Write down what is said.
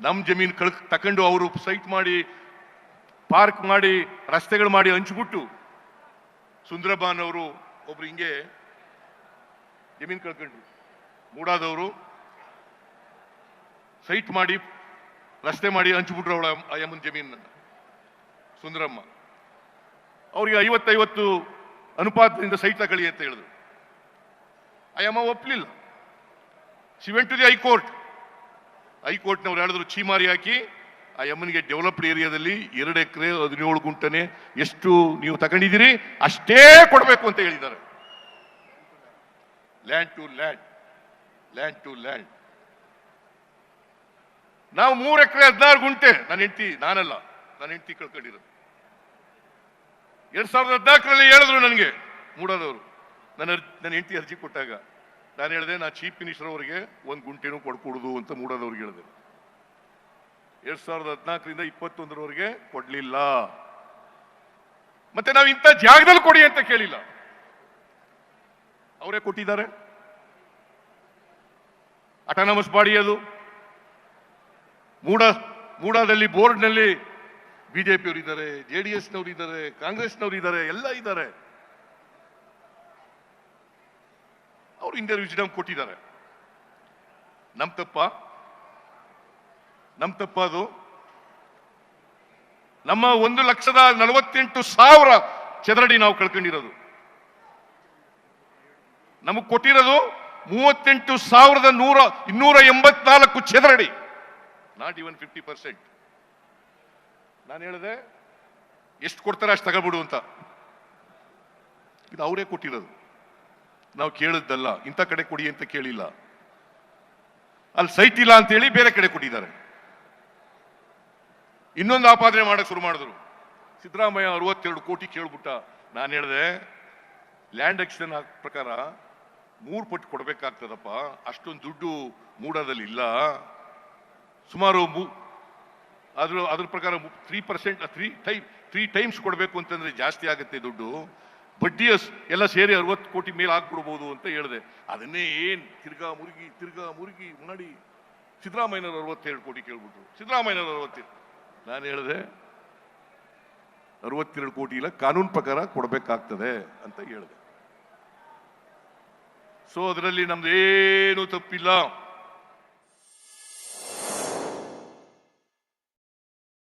ನಮ್ಮ ಜಮೀನು ತಕೊಂಡು ಅವರು ಸೈಟ್ ಮಾಡಿ ಪಾರ್ಕ್ ಮಾಡಿ ರಸ್ತೆಗಳು ಮಾಡಿ ಹಂಚ್ಬಿಟ್ಟು ಸುಂದರಬಾನ್ ಅವರು ಒಬ್ರು ಹಿಂಗೆ ಜಮೀನು ಕಳ್ಕೊಂಡ್ರು. ಮೂಡಾದವರು ಸೈಟ್ ಮಾಡಿ ರಸ್ತೆ ಮಾಡಿ ಹಂಚ್ಬಿಟ್ರು ಅವಳ ಅಯ್ಯಮ್ಮನ ಜಮೀನನ್ನ. ಸುಂದರಮ್ಮ ಅವ್ರಿಗೆ 50-50 ಅನುಪಾತದಿಂದ ಸೈಟ್ ತಗೊಳ್ಳಿ ಅಂತ ಹೇಳಿದ್ರು. ಅಯ್ಯಮ್ಮ ಒಪ್ಪಲಿಲ್ಲ. ಶಿ ವೆಂಟ್ ಟು ದಿ ಹೈಕೋರ್ಟ್ನವ್ರು ಹೇಳಿದ್ರು ಚೀಮಾರಿ ಹಾಕಿ ಆ ಯಮ್ಮನಿಗೆ ಡೆವಲಪ್ಡ್ ಏರಿಯಾದಲ್ಲಿ 2 ಎಕರೆ 17 ಗುಂಟನೆ ಎಷ್ಟು ನೀವು ತಗೊಂಡಿದ್ದೀರಿ ಅಷ್ಟೇ ಕೊಡಬೇಕು ಅಂತ ಹೇಳಿದ್ದಾರೆ. Land to land. ನಾವು 3 ಎಕರೆ 16 ಗುಂಟೆ ನನ್ನ ಹೆಂಡತಿ ಕಳ್ಕೊಂಡಿರೋದು. 2014ರಲ್ಲಿ ಹೇಳಿದ್ರು ನನಗೆ ಮೂಡಾದವರು, ನನ್ನ ಹೆಂಡತಿ ಅರ್ಜಿ ಕೊಟ್ಟಾಗ ನಾನು ಹೇಳಿದೆ, ನಾ ಚೀಫ್ ಮಿನಿಸ್ಟರ್ ಅವರಿಗೆ 1 ಗುಂಟೆನೂ ಕೊಡ್ಕೊಡುದು ಅಂತ ಮೂಡಾದವ್ರಿಗೆ ಹೇಳಿದೆ. 2014ರಿಂದ 21ರವರೆಗೆ ಕೊಡ್ಲಿಲ್ಲ. ಮತ್ತೆ ನಾವು ಇಂಥ ಜಾಗದಲ್ಲಿ ಕೊಡಿ ಅಂತ ಕೇಳಿಲ್ಲ, ಅವರೇ ಕೊಟ್ಟಿದ್ದಾರೆ. ಅಟಾನಮಸ್ ಬಾಡಿ ಅದು. ಮೂಡಾದಲ್ಲಿ ಬೋರ್ಡ್ನಲ್ಲಿ ಬಿಜೆಪಿಯವರು ಇದ್ದಾರೆ, ಜೆಡಿಎಸ್ನವರು ಇದ್ದಾರೆ, ಕಾಂಗ್ರೆಸ್ನವರು ಇದ್ದಾರೆ, ಎಲ್ಲ ಇದ್ದಾರೆ. ಅವರು ಇಂಡಿಯನ್ ವಿಜ್ಡಮ್ ಕೊಟ್ಟಿದ್ದಾರೆ. ನಮ್ ತಪ್ಪ ಅದು. ನಮ್ಮ 1,48,000 ಚದರಡಿ ನಾವು ಕಳ್ಕೊಂಡಿರೋದು. ನಮಗ್ ಕೊಟ್ಟಿರೋದು 38,284 ಚದರಡಿ, ನಾಟ್ ಇವನ್ 50%. ನಾನು ಹೇಳಿದೆ ಎಷ್ಟು ಕೊಡ್ತಾರೆ ಅಷ್ಟು ತಗೊಳ್ಬಿಡು ಅಂತ. ಇದು ಅವರೇ ಕೊಟ್ಟಿರೋದು, ನಾವು ಕೇಳಿದ್ದಲ್ಲ. ಇಂಥ ಕಡೆ ಕೊಡಿ ಅಂತ ಕೇಳಿಲ್ಲ. ಅಲ್ಲಿ ಸೈಟ್ ಇಲ್ಲ ಅಂತ ಹೇಳಿ ಬೇರೆ ಕಡೆ ಕೊಟ್ಟಿದ್ದಾರೆ. ಇನ್ನೊಂದು ಆಪಾದನೆ ಮಾಡಕ್ ಶುರು ಮಾಡಿದ್ರು. ಸಿದ್ದರಾಮಯ್ಯ 62 ಕೋಟಿ ಕೇಳ್ಬಿಟ್ಟ. ನಾನು ಹೇಳಿದೆ ಲ್ಯಾಂಡ್ ಎಕ್ಸ್ಚೇಂಜ್ ಪ್ರಕಾರ 3 ಪಟ್ಟು ಕೊಡ್ಬೇಕಾಗ್ತದಪ್ಪ, ಅಷ್ಟೊಂದು ದುಡ್ಡು ಮೂಡಾದಲ್ಲಿ ಇಲ್ಲ. ಸುಮಾರು ಅದ್ರ ಪ್ರಕಾರ 3% 3 ಟೈಮ್ಸ್ ಕೊಡಬೇಕು ಅಂತಂದ್ರೆ ಜಾಸ್ತಿ ಆಗುತ್ತೆ ದುಡ್ಡು. ಬಡ್ಡಿ ಎಲ್ಲ ಸೇರಿ 60 ಕೋಟಿ ಮೇಲೆ ಹಾಕ್ಬಿಡ್ಬೋದು ಅಂತ ಹೇಳಿದೆ. ಅದನ್ನೇ ಏನ್ ತಿರ್ಗಾ ಮುರುಗಿ ಮಾಡಿ ಸಿದ್ದರಾಮಯ್ಯನವರು 62 ಕೋಟಿ ಕೇಳ್ಬಿಟ್ರು. ಸಿದ್ದರಾಮಯ್ಯನವರು 62. ನಾನು ಹೇಳಿದೆ 62 ಕೋಟಿ ಇಲ್ಲ, ಕಾನೂನು ಪ್ರಕಾರ ಕೊಡಬೇಕಾಗ್ತದೆ ಅಂತ ಹೇಳಿದೆ. ಸೊ ಅದರಲ್ಲಿ ನಮ್ದೇನು ತಪ್ಪಿಲ್ಲ.